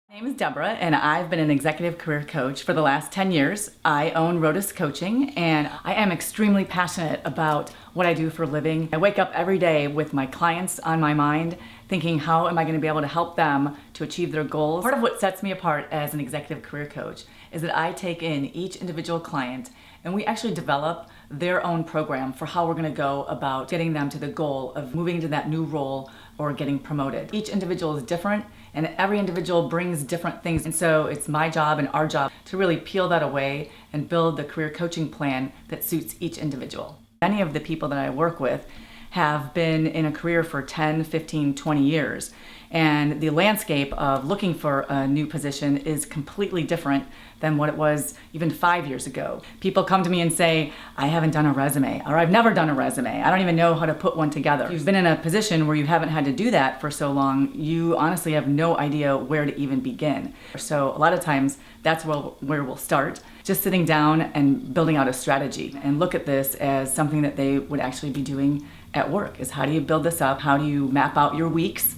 My name is Deborah, and I've been an executive career coach for the last 10 years. I own Rodas Coaching, and I am extremely passionate about what I do for a living. I wake up every day with my clients on my mind, thinking, how am I going to be able to help them to achieve their goals? Part of what sets me apart as an executive career coach is that I take in each individual client and we actually develop their own program for how we're going to go about getting them to the goal of moving into that new role or getting promoted. Each individual is different, and every individual brings different things. And so it's my job and our job to really peel that away and build the career coaching plan that suits each individual. Many of the people that I work with have been in a career for 10, 15, 20 years. And the landscape of looking for a new position is completely different than what it was even 5 years ago. People come to me and say, I haven't done a resume, or I've never done a resume. I don't even know how to put one together. If you've been in a position where you haven't had to do that for so long, you honestly have no idea where to even begin. So a lot of times that's where we'll start, just sitting down and building out a strategy and look at this as something that they would actually be doing at work. Is how do you build this up? How do you map out your weeks?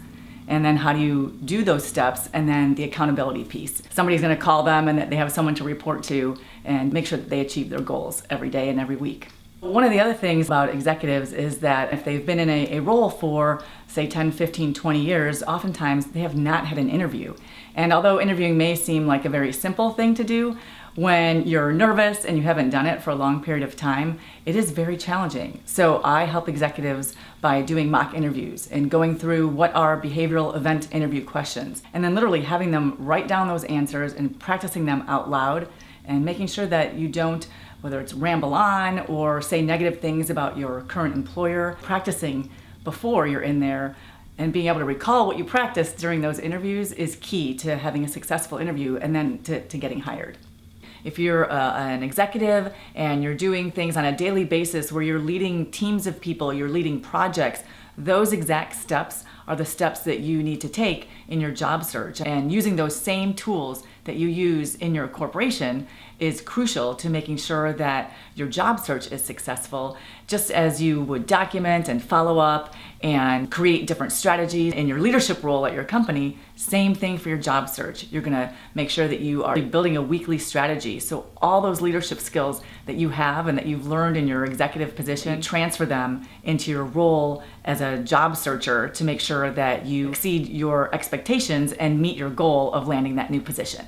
And then how do you do those steps? And then the accountability piece. Somebody's going to call them and that they have someone to report to and make sure that they achieve their goals every day and every week. One of the other things about executives is that if they've been in a role for, say, 10, 15, 20 years, oftentimes they have not had an interview. And although interviewing may seem like a very simple thing to do, when you're nervous and you haven't done it for a long period of time, it is very challenging. So I help executives by doing mock interviews and going through what are behavioral event interview questions, and then literally having them write down those answers and practicing them out loud and making sure that you don't, whether it's ramble on or say negative things about your current employer, practicing before you're in there and being able to recall what you practiced during those interviews is key to having a successful interview and then to getting hired. If you're an executive and you're doing things on a daily basis where you're leading teams of people, you're leading projects, those exact steps are the steps that you need to take in your job search. And using those same tools that you use in your corporation is crucial to making sure that your job search is successful, just as you would document and follow up and create different strategies in your leadership role at your company. Same thing for your job search. You're going to make sure that you are building a weekly strategy. So all those leadership skills that you have and that you've learned in your executive position, transfer them into your role as a job searcher to make sure that you exceed your expectations and meet your goal of landing that new position.